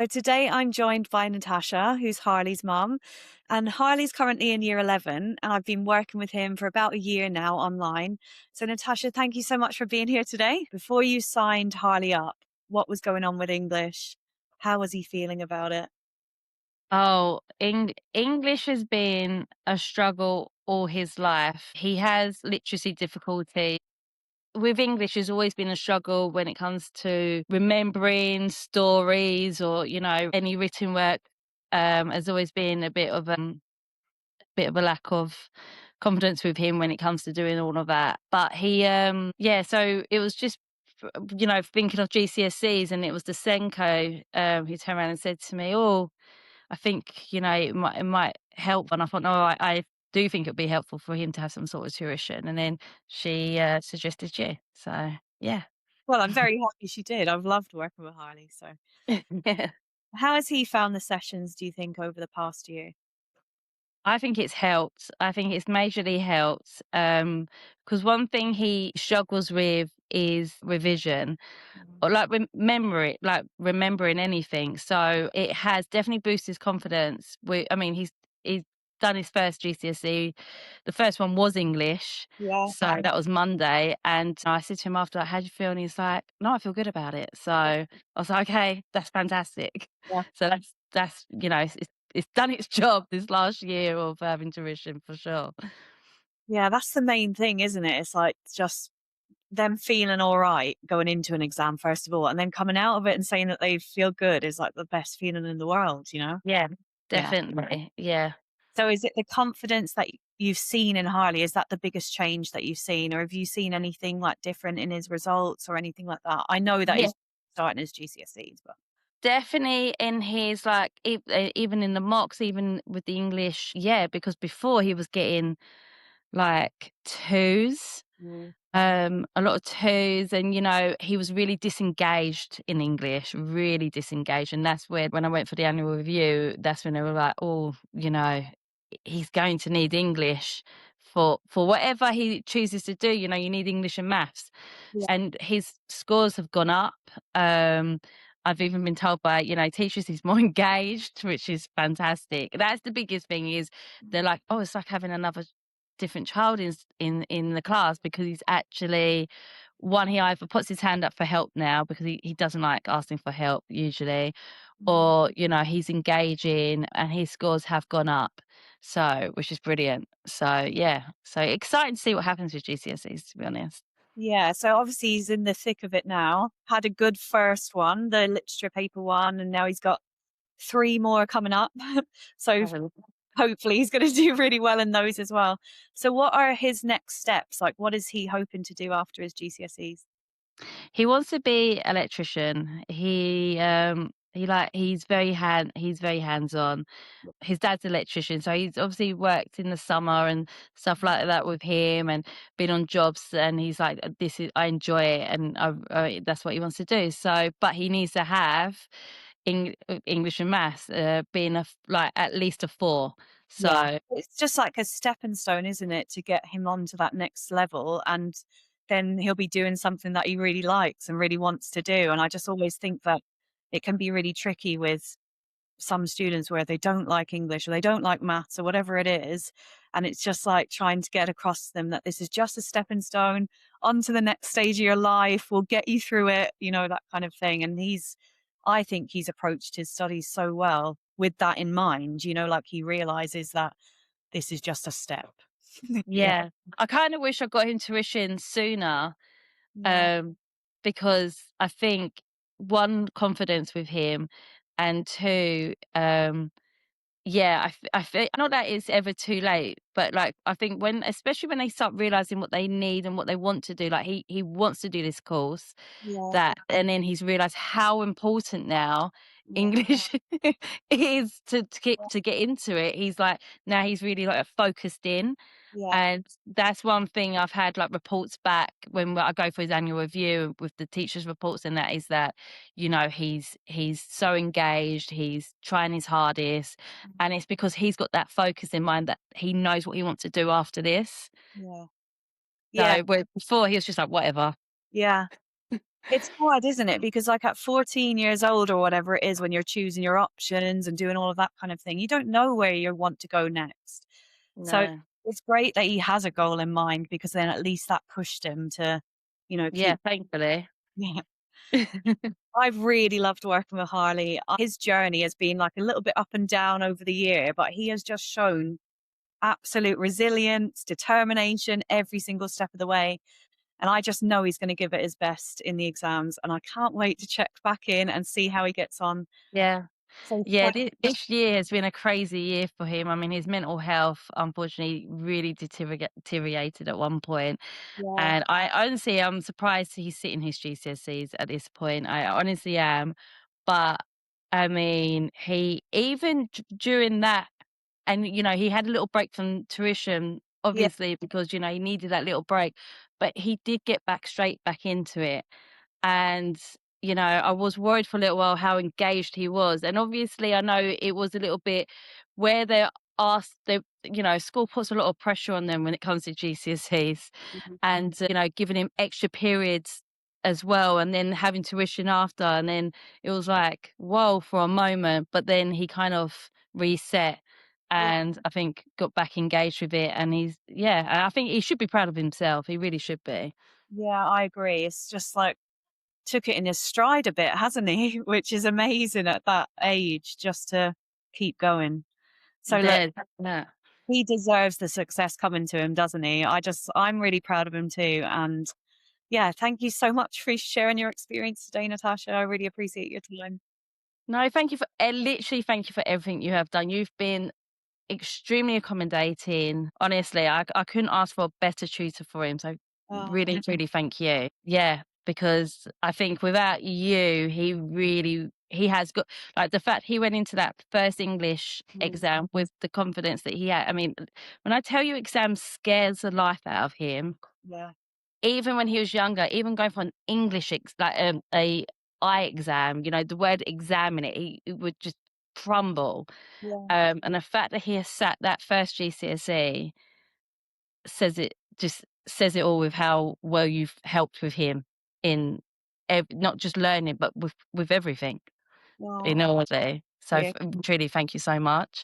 So today I'm joined by Natasha, who's Harley's mum. And Harley's currently in year 11, and I've been working with him for about a year now online. So, Natasha, thank you so much for being here today. Before you signed Harley up, what was going on with English? How was he feeling about it? Oh, English has been a struggle all his life. He has literacy difficulty. With English, it's always been a struggle when it comes to remembering stories or, any written work. Has always been a bit of a lack of confidence with him when it comes to doing all of that. But yeah, so it was just, thinking of GCSEs, and it was the Senko, who turned around and said to me, "Oh, I think, it might help." And I thought, no, I do think it'd be helpful for him to have some sort of tuition. And then she suggested you. So yeah. Well, I'm very happy she did. I've loved working with Harley. So, Yeah. how has he found the sessions, do you think, over the past year? I think it's helped. I think it's majorly helped. Because one thing he struggles with is revision, Mm. or like remembering anything. So it has definitely boosted his confidence. I mean, he's done his first GCSE. The first one was English, Yeah. so that was Monday. And I said to him after, like, "How do you feel?" And he's like, "No, I feel good about it." So I was like, "Okay, that's fantastic." Yeah. So that's it's done its job this last year of having tuition for sure. Yeah, that's the main thing, isn't it? It's like just them feeling all right going into an exam, first of all, and then coming out of it and saying that they feel good is like the best feeling in the world, you know? Yeah, Yeah. definitely. Yeah. So is it the confidence that you've seen in Harley? Is that the biggest change that you've seen? Or have you seen anything like different in his results or anything like that? I know that Yeah. he's starting his GCSEs, but Definitely in his, like, even in the mocks, even with the English, yeah, because before he was getting like twos, mm, a lot of twos, and he was really disengaged in English, really disengaged. And that's where, when I went for the annual review, that's when they were like, "Oh, he's going to need English for whatever he chooses to do. You need English and maths." yeah, And his scores have gone up. I've even been told by, teachers he's more engaged, which is fantastic. That's the biggest thing, is they're like, "Oh, it's like having another different child in the class," because he's actually, one, he either puts his hand up for help now because he doesn't like asking for help usually, mm, or he's engaging and his scores have gone up, so, which is brilliant. So yeah, so excited to see what happens with GCSEs, to be honest. yeah. So obviously he's in the thick of it now. Had a good first one, the literature paper one, and now he's got three more coming up. So hopefully he's going to do really well in those as well. So what are his next steps? Like, what is he hoping to do after his GCSEs? He wants to be electrician. He's very hands on. His dad's an electrician, so he's obviously worked in the summer and stuff like that with him, and been on jobs. And he's like, "This is, I enjoy it," and that's what he wants to do. So, but he needs to have English and maths, being like at least a four. Yeah. So It's just like a stepping stone, isn't it, to get him on to that next level, and then he'll be doing something that he really likes and really wants to do. And I just always think that it can be really tricky with some students where they don't like English or they don't like maths or whatever it is. And it's just like trying to get across to them that this is just a stepping stone onto the next stage of your life. We'll get you through it, that kind of thing. And I think he's approached his studies so well with that in mind, like he realizes that this is just a step. Yeah. yeah, I kind of wish I got him tuition sooner. Yeah. Um, because I think, one, confidence with him, and two, yeah, I feel not that it's ever too late, but, like, I think when, especially when they start realizing what they need and what they want to do, like he wants to do this course, Yeah. that, and then he's realized how important now Yeah. English is to get into it. He's like, now he's really, like, focused in. Yeah. And that's one thing I've had, like, reports back when I go for his annual review with the teachers' reports, and that is that, he's so engaged, he's trying his hardest, and it's because he's got that focus in mind that he knows what he wants to do after this. Yeah. Yeah. So, where before he was just like, "Whatever." Yeah. It's hard, isn't it? Because, like, at 14 years old or whatever it is when you're choosing your options and doing all of that kind of thing, you don't know where you want to go next. So, No. it's great that he has a goal in mind because then at least that pushed him to, Yeah, keep thankfully. yeah. I've really loved working with Harley. His journey has been, like, a little bit up and down over the year, but he has just shown absolute resilience, determination every single step of the way. And I just know he's gonna give it his best in the exams, and I can't wait to check back in and see how he gets on. Yeah. So Yeah, thank this year has been a crazy year for him. I mean, his mental health, unfortunately, really deteriorated at one point. yeah, And I honestly, I'm surprised he's sitting his GCSEs at this point. I honestly am. But I mean, he even during that, and he had a little break from tuition, yeah, obviously, because he needed that little break. But he did get back straight back into it. And, I was worried for a little while how engaged he was. And obviously, I know it was a little bit where they're asked, school puts a lot of pressure on them when it comes to GCSEs mhm, and, giving him extra periods as well. And then having tuition after. And then it was like, whoa, for a moment. But then he kind of reset yeah, and I think got back engaged with it. And yeah, I think he should be proud of himself. He really should be. yeah, I agree. It's just like took it in his stride a bit, hasn't he? Which is amazing at that age just to keep going. So look, Yeah. he deserves the success coming to him, doesn't he? I'm really proud of him too. And yeah, thank you so much for sharing your experience today, Natasha. I really appreciate your time. No, thank you literally, thank you for everything you have done. You've been extremely accommodating. Honestly, I couldn't ask for a better tutor for him. So Oh, really, truly thank you. Yeah, because I think without you, he has got like the fact he went into that first English mm, exam with the confidence that he had. I mean, when I tell you exam scares the life out of him, yeah, even when he was younger, even going for an English a eye exam, the word exam in it, he would just crumble. yeah. And the fact that he has sat that first GCSE says it all with how well you've helped with him in not just learning, but with everything, in Oh, all day. So yeah. truly, thank you so much.